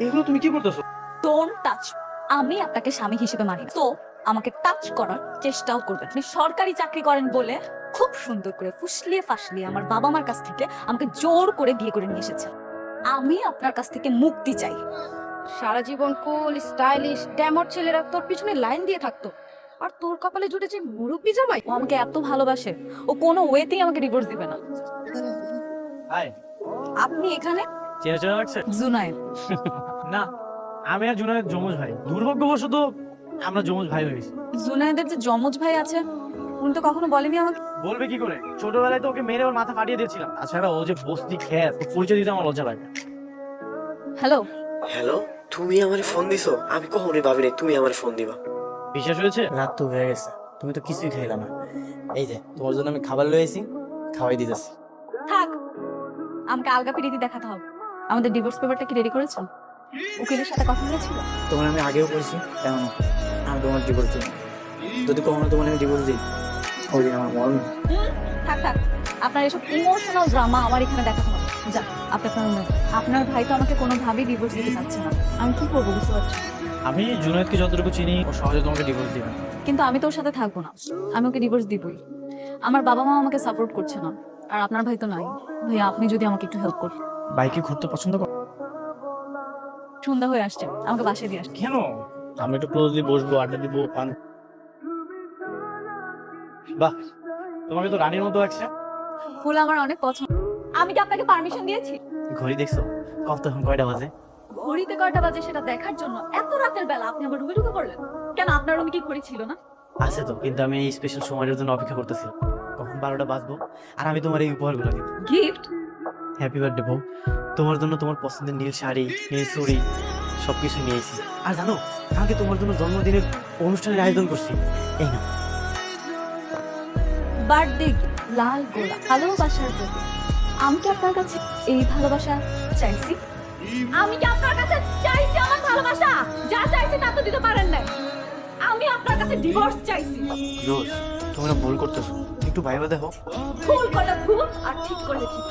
এগুলো তুমি কি করতেছো? Don't touch. আমি আপনাকে স্বামী হিসেবে মানি না, তো আমাকে টাচ করার চেষ্টাও করবেন। আপনি সরকারি চাকরি করেন বলে খুব সুন্দর করে ফুসলিয়ে ফাসলিয়ে আমার বাবা মার কাছ থেকে আমাকে জোর করে বিয়ে করে নিয়ে এসেছেন। আমি আপনার কাছ থেকে মুক্তি চাই। সারা জীবন কুল স্টাইলিশ ড্যামর ছেলেরা তোর পিছনে লাইন দিয়ে থাকতো, আর তোর কপালে জুটেছে মুরব্বি জামাই। ও আমাকে এত ভালোবাসে, ও কোনো ওয়েতেই আমাকে ডিভোর্স দিবে না। হাই, আপনি এখানে? চেনা চেনা লাগছে? জুনায়েদ। না, আমি আর জুনায়েদ যমজ ভাই। দুর্ভাগ্যবশত আমরা যমজ ভাই হয়ে গেছি। জুনায়েদের যে যমজ ভাই আছে উনি তো কখনো বলেনি আমাকে। বলবে কি করে? ছোটবেলায় তো ওকে মেরে ওর মাথা ফাটিয়ে দিয়েছিলাম। তাছাড়া ও যে বস্তি খেয়ে পরিচয় দিতে আমার লজ্জা লাগে। হ্যালো। হ্যালো, তুমি আমারে ফোন দিছো? আমি কখনোই ভাবিনি তুমি আমারে ফোন দিবা। বিশ্বাস হয়েছে? রাত তো হয়ে গেছে, তুমি তো কিছুই খাইলা না। এই যে তোমার জন্য আমি খাবার লয়ে আইছি, খাওয়াই দিতেছি। থাক, আমাকে আলগা পিরিতি দেখাতে হবে। আমাদের ডিভোর্স পেপারটা কি রেডি করেছো? উকিলের সাথে কথা বলেছিল? তোমার আমি আগেও বলছি, কেন আমি তোমার ডিভোর্স দিই না। যদি কখনো তোমার আমি ডিভোর্স দিই, ওই দিন আমার মরণ। থাক থাক, আপনার এসব ইমোশনাল ড্রামা আমার এখানে দেখাতে হবে। যা, আপনি আপনার রুমে। আপনার ভাই তো আমাকে কোনোভাবেই ডিভোর্স দিতে চাচ্ছে না। আমি কি করবো বুঝতে পারছি। আমি জুনায়েদকে যতটুকু চিনি ও সহজে তোমাকে ডিভোর্স দিবে না। কিন্তু আমি তো ওর সাথে থাকবো না, আমি ওকে ডিভোর্স দিবই। আমার বাবা মা আমাকে সাপোর্ট করছে না, আর আপনার ভাই তো নাই। ভাইয়া, আপনি যদি আমাকে একটু হেল্প করতেন। বাইকে ঘুরতে পছন্দ করো? সন্ধ্যা হয়ে আসছে, আমাকে বাসায় দিয়ে আসছে। কেন? আমি একটু ক্লোজলি বসবো, আড্ডা দিব, পান। বাহ, তোমাকে তো রানীর মতো লাগছে। ফুল আমার অনেক পছন্দ। আমি কি আপনাকে পারমিশন দিয়েছি? ঘড়ি দেখছো? কখন কয়টা বাজে? ঘড়িতে কয়টা বাজে সেটা দেখার জন্য এত রাতের বেলা আপনি আমার রুমে ঢুকে পড়লেন কেন? আপনার রুমে কি ঘড়ি ছিল না? আছে তো, কিন্তু আমি এই স্পেশাল সময়ের জন্য অপেক্ষা করতেছি। কখন 12টা বাজবো আর আমি তোমার এই উপহারগুলো দিব। গিফট? হ্যাপি বার্থডে বউ। তোমার জন্য তোমার পছন্দের নীল শাড়ি, নীল চুড়ি সবকিছু নিয়েছি। আর জানো, কালকে তোমার জন্য জন্মদিনের অনুষ্ঠানের আয়োজন করছি। এই না, বার্থডে লাল গোলাপ, ভালোবাসার প্রতীক। আমি কি আপনার কাছে এই ভালোবাসা চাইছি? আমি কি আপনার কাছে চাইছি আমার ভালোবাসা? যা চাইছি তা তো দিতে পারেন না। আমি আপনার কাছে ডিভোর্স চাইছি। রোজ তোমরা ভুল করতেছো, একটু ভাইবা দেখো। ভুল করলে ভুল আর ঠিক করলে ঠিক।